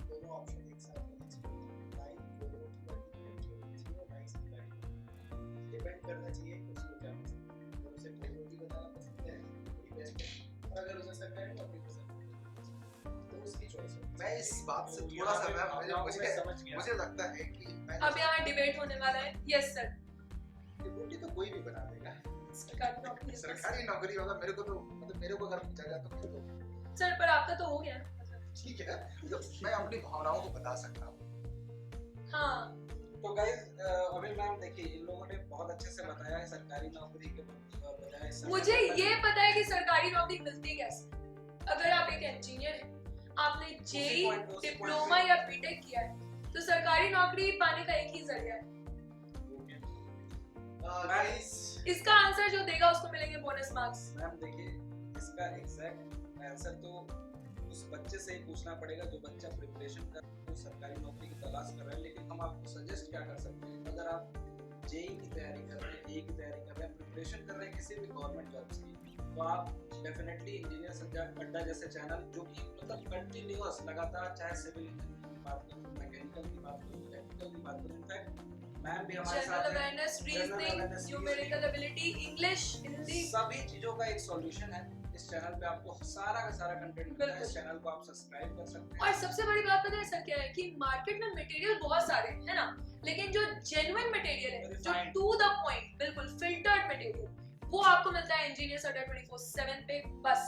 दोनों ऑप्शन एक साथ होने चाहिए। लाइक दोनों की और नाइस डिपेंड करना चाहिए कि उसको क्या पसंद है। अगर उसे रोटी बनाना पसंद है वही बेस्ट है, और अगर उसे सरकारी नौकरी पसंद है तो उसकी चॉइस है। मैं इस बात से थोड़ा सा मैं समझ गया। मुझे लगता है कि मैं अब यहाँ डिबेट होने वाला है। यस सर, रोटी तो कोई भी बना देगा। सरकारी नौकरी। सरकारी नौकरी वाला मेरे को तो मतलब मेरे को अगर पूछा जाए तो मेरे को सर पर आपका तो हो गया। ठीक है, मतलब मैं अपनी भावनाओं को बता सकता हूँ। हाँ, तो गाइस अभी मैम देखिए, इन लोगों ने बहुत अच्छे से बताया है सरकारी नौकरी के बजाय मुझे ये पता है कि सरकारी नौकरी मिलती कैसे। अगर आप एक इंजीनियर हैं, आपने जेई डिप्लोमा या बीटेक किया है, तो सरकारी नौकरी पाने का एक ही जरिया है। गाइस इसका आंसर जो देगा उसको मिलेंगे बोनस मार्क्स। मैम देखिए, इसका एग्जैक्ट आंसर तो उस बच्चे से ही पूछना पड़ेगा जो बच्चा प्रिपरेशन कर, तो सरकारी नौकरी की तलाश कर रहा है। लेकिन हम आपको सजेस्ट क्या कर सकते हैं, अगर आप जेई की तैयारी कर रहे हैं, ए की तैयारी कर रहे हैं, प्रिपरेशन कर रहे हैं किसी भी गवर्नमेंट जॉब्स की, तो आप डेफिनेटली इंजीनियर संजय अड्डा जैसे चैनल जो कि मतलब कंटिन्यूअस लगातार, चाहे सिविल इंजीनियरिंग की बात करूँ, मैकेनिकल की बात करूँ, इलेक्ट्रिकल की बात करूँ, इनफैक्ट मैम भी हमारे जनरल साथ हैं। Awareness, reasoning, numerical ability, English, Hindi, सभी चीजों का एक सॉल्यूशन है इस चैनल पे, आपको सारा का सारा कंटेंट मिलता है। इस चैनल को आप सब्सक्राइब कर सकते और हैं। सबसे बड़ी बात पता है सर क्या है कि मार्केट में मटेरियल बहुत सारे हैं ना, लेकिन जो जेन्युइन मटेरियल है, जो Refined. टू द पॉइंट, बिल्कुल फिल्टर्ड मटेरियल, वो आपको मिलता है इंजीनियर्स अड्डा 24/7 पे बस।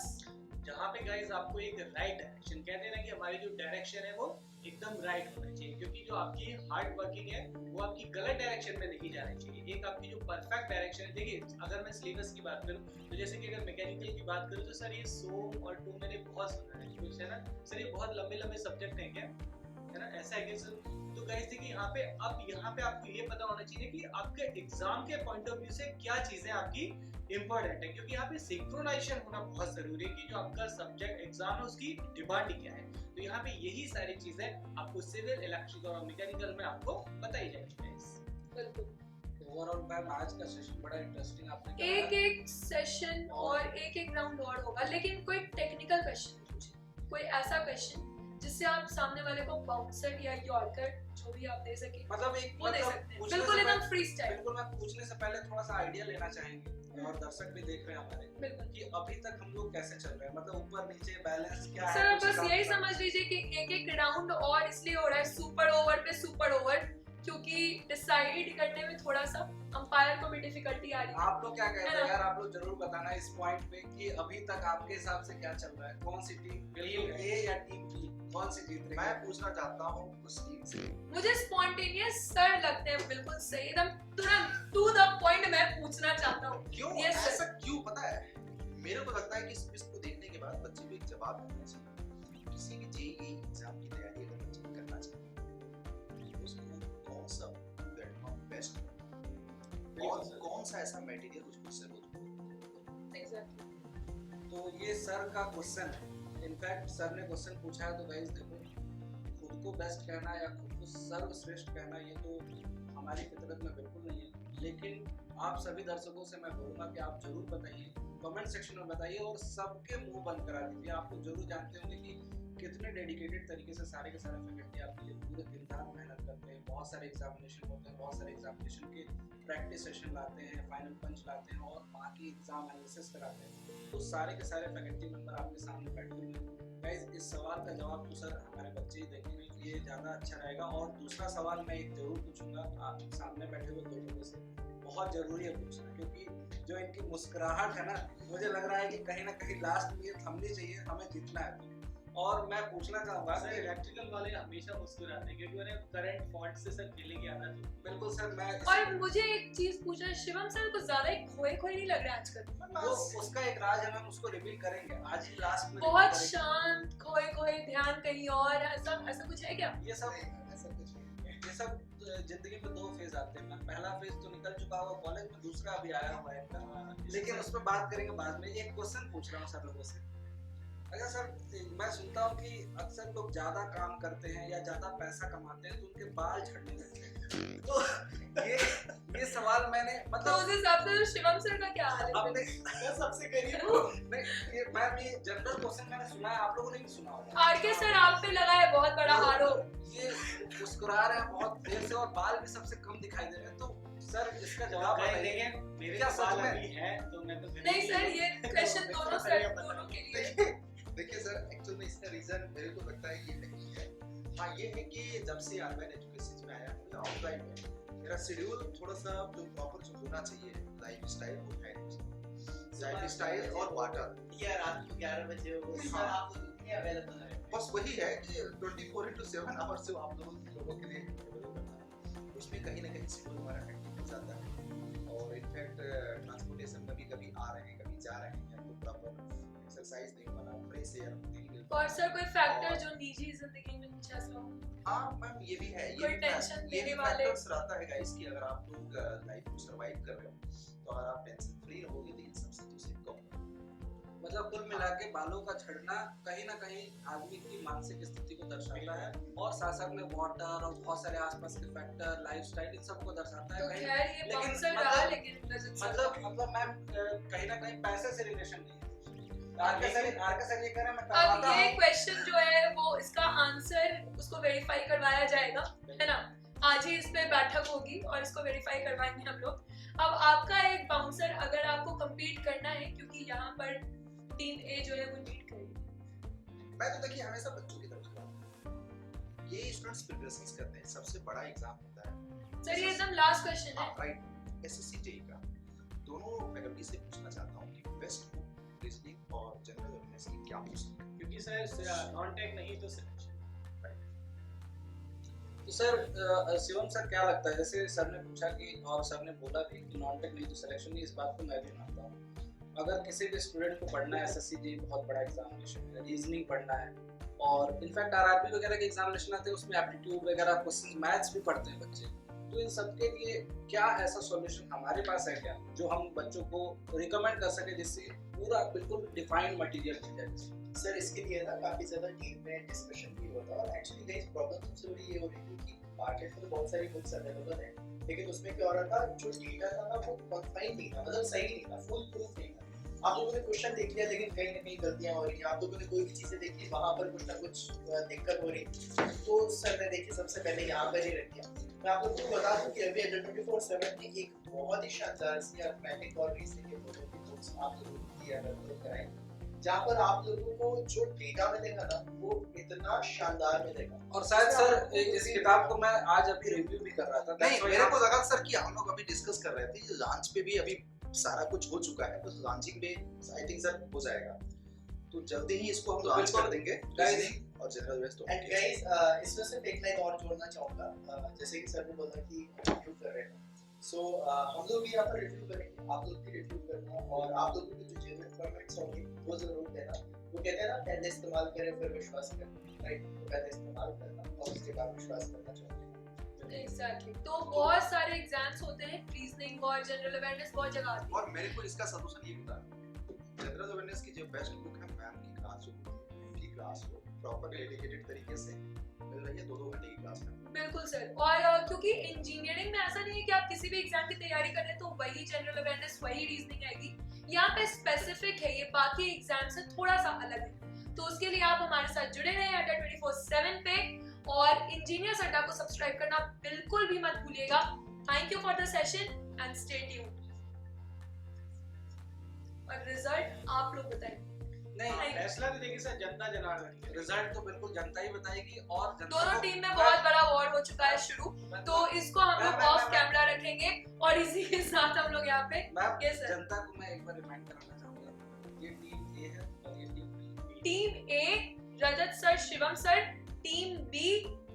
जहाँ पे गाइस आपको एक राइट डायरेक्शन, कहते हैं ना कि हमारी जो डायरेक्शन है वो एकदम राइट होना चाहिए, क्योंकि जो आपकी हार्ड वर्किंग है वो आपकी गलत डायरेक्शन में नहीं जानी चाहिए। एक आपकी जो परफेक्ट डायरेक्शन है, देखिए अगर मैं सिलेबस की बात करूँ तो जैसे कि अगर मैकेनिकल की बात करूँ तो सर ये सोम और टू मैंने बहुत सुना है, कुछ है ना सर, ये बहुत लंबे लंबे सब्जेक्ट हैं क्या, है ना, ऐसा है कि सर। तो गाइस देखिए यहाँ पे आपको ये पता होना चाहिए कि आपके एग्जाम के पॉइंट ऑफ व्यू से क्या चीजें आपकी इंपॉर्टेंट है, क्योंकि यहाँ पे सिंक्रोनाइजेशन होना बहुत जरूरी है कि जो आपका सब्जेक्ट एग्जाम है उसकी डिमांड क्या है। तो यहाँ पे यही सारी चीजें आपको सिविल, इलेक्ट्रिकल और मैकेनिकल में आपको बताई जाएगी। बिल्कुल। ओवरऑल मैम आज का सेशन बड़ा इंटरेस्टिंग आपने कहा। एक सेशन और एक राउंड और होगा, लेकिन कोई टेक्निकल क्वेश्चन पूछे, कोई ऐसा क्वेश्चन जिससे आप सामने वाले को बाउंसर या यॉर्कर जो भी आप दे सके, मतलब एक वो दे मतलब सकते हैं, पूछने बिल्कुल से एकदम पहले- फ्री स्टाइल। बिल्कुल, मैं पूछने से पहले थोड़ा सा आइडिया लेना चाहेंगे, और दर्शक भी देख रहे हैं हमारे, बिल्कुल कि अभी तक हम लोग कैसे चल रहे हैं, मतलब ऊपर नीचे बैलेंस क्या है। सर, कुछ बस राउंड यही पर- समझ लीजिए कि एक राउंड और इसलिए हो रहा है सुपर ओवर पे सुपर ओवर, क्योंकि डिसाइड करने में थोड़ा सा अंपायर को भी डिफिकल्टी आ रही है। आप लोग क्या कहते है हैं ना? यार, आप लोग जरूर बताना इस पॉइंट पे कि अभी तक आपके हिसाब से क्या चल रहा है, कौन सी टीम, बिल्कुल ए या टीम बी, कौन सी जीत रही मैं है। पूछना चाहता हूँ उस टीम से, मुझे स्पॉन्टेनियस सर लगते हैं, बिल्कुल सही, एकदम तुरंत टू द पॉइंट मैं पूछना चाहता हूँ। क्यों Yes, sir. ऐसा क्यों, पता है मेरे को लगता है कि इस क्विज को देखने के बाद बच्चे को एक जवाब देना चाहिए। किसी भी जेईई एग्जाम की तैयारी अगर बच्चे को करना चाहिए तो उसको कौन सा प्लेटफॉर्म बेस्ट, कौन सा ऐसा मटेरियल उसको जरूरत है। एग्जैक्टली। तो ये सर का क्वेश्चन है, इनफैक्ट सर ने क्वेश्चन पूछा है, तो गाइस देखो, खुद को बेस्ट कहना या खुद को सर्वश्रेष्ठ कहना ये तो हमारी फितरत में बिल्कुल नहीं है, लेकिन आप सभी दर्शकों से मैं बोलूँगा कि आप जरूर बताइए, कमेंट सेक्शन में बताइए, और सबके मुंह बंद करा दीजिए। आप लोग जरूर जानते होंगे कि कितने डेडिकेटेड तरीके से सारे के सारे फैकल्टी आपके लिए पूरे दिन रात मेहनत करते हैं, बहुत सारे एग्जामिनेशन होते हैं, बहुत सारे एग्जामिनेशन के प्रैक्टिस सेशन लाते हैं, फाइनल पंच लाते हैं, और बाकी एग्जाम एनालिसिस कराते हैं, तो सारे के सारे फैकल्टी मेंबर आपके सामने बैठे हुए हैं। गाइस, इस सवाल का जवाब तो सर हमारे बच्चे ही देंगे, ये ज़्यादा अच्छा रहेगा। और दूसरा सवाल मैं एक जरूर पूछूंगा आप सामने बैठे हुए दो लोगों से, बहुत जरूरी है पूछना, क्योंकि जो इनकी मुस्कुराहट है ना, मुझे लग रहा है कि कहीं ना कहीं लास्ट में ये थमनी चाहिए, हमें जीतना है। और मैं पूछना चाहूंगा सर इलेक्ट्रिकल वाले हमेशा मुस्कुराते हैं क्योंकि उन्हें करंट फॉन्ट से सर खेलने की आदत है। बिल्कुल सर, मैं और मुझे एक चीज पूछना है, शिवम सर को ज्यादा ही खोए खोए नहीं लग रहा है आजकल, वो उसका एक राज है, हम उसको रिवील करेंगे आज ही लास्ट में। बहुत reveal करेंगे। शांत, खोए खोए, ध्यान कहीं और, ऐसा ऐसा कुछ है क्या? ये सब ऐसा कुछ नहीं है। ये सब जिंदगी में दो फेज आते हैं, पहला फेज तो निकल चुका होगा कॉलेज में, दूसरा अभी आया हुआ है इनका, लेकिन उस पर बात करेंगे बाद में। एक क्वेश्चन पूछ रहा हूँ सर लोगों से। अच्छा सर, मैं सुनता हूँ कि अक्सर लोग ज्यादा काम करते हैं या ज्यादा पैसा कमाते हैं तो उनके बाल झड़ने लगते हैं, तो ये सवाल मैंने तो मतलब उस हिसाब से शिवम सर का क्या हाल है? अपने मैं सबसे गरीब हूँ। नहीं, ये मैम ये जनरल क्वेश्चन मैंने सुना है, आप लोगों ने भी सुना होगा। आरके सर आप पे लगा है बहुत बड़ा आरोप। ये मुस्कुरा रहे हैं बहुत देर से और बाल भी सबसे कम दिखाई दे रहे हैं, तो सर इसका जवाब बताइए। देंगे मेरे क्या तो सच बाल में? अभी है तो मैं तो नहीं सर, ये क्वेश्चन दोनों सर दोनों के लिए। देखिए सर, एक्चुअल में इसका रीजन मेरे को लगता है ये नहीं है। हाँ, ये है कि जब से अर्बन एजुकेशन में आया हूँ ऑफलाइन में, मेरा शेड्यूल थोड़ा सा जो प्रॉपर जो होना चाहिए, लाइफस्टाइल वो है नहीं। लाइफस्टाइल और वाटर या रात को 11 बजे हो सर, आप कितने अवेलेबल है? बस वही है कि 24/7 आवर्स से आप लोगों के लिए available करना है। उसमें कहीं ना कहीं शेड्यूल हमारा हेक्टिक हो जाता है, और इनफैक्ट ट्रांसपोर्टेशन में भी कभी आ रहे हैं कभी जा रहे हैं, तो प्रॉपर एक्सरसाइज नहीं बना, फ्रेश एयर नहीं मिल और सर कोई फैक्टर जो निजी जिंदगी में कुछ ऐसा हो? हाँ मैम, ये भी है, कोई टेंशन लेने वाले? फैक्टर्स रहता है गाइस कि अगर आप लोग लाइफ को सरवाइव कर रहे हो तो अगर आप टेंशन फ्री रहोगे तो इन सब चीजों से कम मतलब कुल मिला के बालों का झड़ना कहीं ना कहीं आदमी की मानसिक स्थिति को दर्शाता है और साथ साथ में वाटर और बहुत सारे आसपास के फैक्टर, लाइफस्टाइल, इन सबको दर्शाता है। तो कहीं खैर ये लेकिन बाउंसर मतलब- रहा, लेकिन रजत सर मतलब मैम कहीं ना कहीं पैसे से रिलेशन नहीं है। आर के सर ये कह रहे हैं मैं अब कमाता ये हूँ। क्वेश्चन जो है वो इसका आंसर उसको वेरीफाई करवाया जाएगा, है ना। आज ही इस पे बैठक होगी और इसको वेरीफाई करवाएंगे हम लोग। अब आपका एक बाउंसर अगर आपको compete करना है, क्योंकि यहाँ पर टीम ए जो है वो लीड करेगी। मैं तो देखिए हमेशा बच्चों की तरफ खड़ा हूं। ये स्टूडेंट्स प्रिपरेशंस करते हैं, सबसे बड़ा एग्जाम होता है सर ये एकदम लास्ट क्वेश्चन है। राइट एसएससी जेईई का। दोनों फैकल्टी से पूछना चाहता हूं कि बेस्ट बुक रीजनिंग और जनरल अवेयरनेस की क्या पूछते हैं, क्योंकि सर नॉन टेक नहीं तो सिलेक्शन। तो सर शिवम सर क्या लगता है, जैसे सर ने पूछा कि और सर ने बोला भी कि नॉन टेक नहीं तो सिलेक्शन नहीं, इस बात को मैं भी मानता हूँ। अगर किसी भी स्टूडेंट को पढ़ना है एसएससी जेईई बहुत बड़ा एग्जामिनेशन है, रीजनिंग पढ़ना है और इनफैक्ट आरआरबी वगैरह के एग्जामिनेशन आते हैं उसमें एप्टीट्यूड वगैरह क्वेश्चन मैथ्स भी पढ़ते हैं बच्चे, तो इन सब के लिए क्या ऐसा सॉल्यूशन हमारे पास है क्या जो हम बच्चों को रिकमेंड कर सके जिससे पूरा बिल्कुल डिफाइंड मटेरियल मिल जाए? सर इसके लिए ना काफी ज्यादा टीम में डिस्कशन भी होता है और एक्चुअली गाइस प्रॉब्लम सबसे बड़ी ये हो रही थी कि मार्केट में तो बहुत सारी बुक्स अवेलेबल है, लेकिन उसमें क्या हो रहा था, जो डेटा था ना वो कॉन्फाइंड नहीं था, मतलब सही नहीं था, फुल प्रूफ नहीं था। आप लोगों ने क्वेश्चन देख लिया लेकिन कहीं ना कहीं गलतियां हो रही हैं, आप लोगों ने कोई भी चीजें देखी वहां पर कुछ ना कुछ दिक्कत हो रही, तो सर ने देखिए सबसे पहले यहाँ पर ही रख दिया। मैं आप लोगों को बता दूं कि अभी अडल्ट 24/7 में एक बहुत ही शानदार सी अर्थमेटिक और रीजनिंग के फोटो की बुक्स आप लोगों को दिया कराएंगे, जहाँ पर आप लोगों को जो डेटा मिलेगा ना वो इतना शानदार मिलेगा। और शायद सर इस किताब को मैं आज अभी रिव्यू भी कर रहा था। नहीं मेरे को लगा सर कि हम लोग अभी डिस्कस कर रहे थे, ये लॉन्च पे भी अभी सारा कुछ हो चुका है, बस लॉन्चिंग पे आई थिंक सर हो जाएगा, तो जल्दी ही इसको हम लॉन्च कर देंगे रीजनिंग और जनरल वेस्ट। एंड गाइस इसमें सिर्फ एक लाइन और जोड़ना चाहूंगा, जैसे कि सर ने बोला कि रिव्यू कर रहे हैं, सो हम लोग भी यहाँ पर रिव्यू करेंगे, आप लोग भी रिव्यू करना और आप लोगों की जो जेन्युइन कमेंट्स होंगे वो जरूर देना। वो कहते हैं ना पहले इस्तेमाल करें फिर विश्वास करें, राइट? तो पहले इस्तेमाल करना और उसके बाद विश्वास करना चाहिए। एग्जैक्टली। तो बहुत सारे एग्जाम्स होते हैं, रीजनिंग और जनरल अवेयरनेस बहुत जगह आती है। और मेरे को इसका सॉल्यूशन ये बता, जनरल अवेयरनेस की जो बेस्ट बुक है मैम की क्लास जो उनकी क्लास को प्रॉपर डेडिकेटेड तरीके से मिल रही है 2-2 घंटे की क्लास में। बिल्कुल सर। और क्योंकि इंजीनियरिंग में ऐसा नहीं है कि आप किसी भी एग्जाम की तैयारी कर रहे हैं तो वही जनरल अवेयरनेस वही रीजनिंग आएगी, यहाँ पे स्पेसिफिक है, ये बाकी एग्जाम से थोड़ा सा अलग है। तो उसके लिए आप हमारे साथ जुड़े रहें अड्डा 24/7 पे और इंजीनियर्स अड्डा को सब्सक्राइब करना बिल्कुल भी मत भूलिएगा। Thank you for the session and stay tuned. और रिजल्ट आप लोग बताएं। नहीं, फैसला तो देखिए सर जनता जनार्दन। रिजल्ट तो बिल्कुल जनता ही बताएगी और जनता दोनों को- टीम में बहुत बड़ा वॉर हो चुका है शुरू, तो इसको हम लोग ऑफ कैमरा रखेंगे और इसी के साथ हम लोग यहाँ पे मैम Yes, sir. जनता को मैं एक बार रिमाइंड कराना चाहूंगा, ये टीम ए है और ये team B. Team A Rajat sir, Shivam sir, team B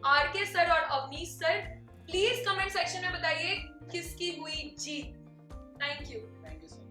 RK sir और Avneesh sir. Please comment section में बताइए किसकी हुई जीत। Thank you. Thank you sir.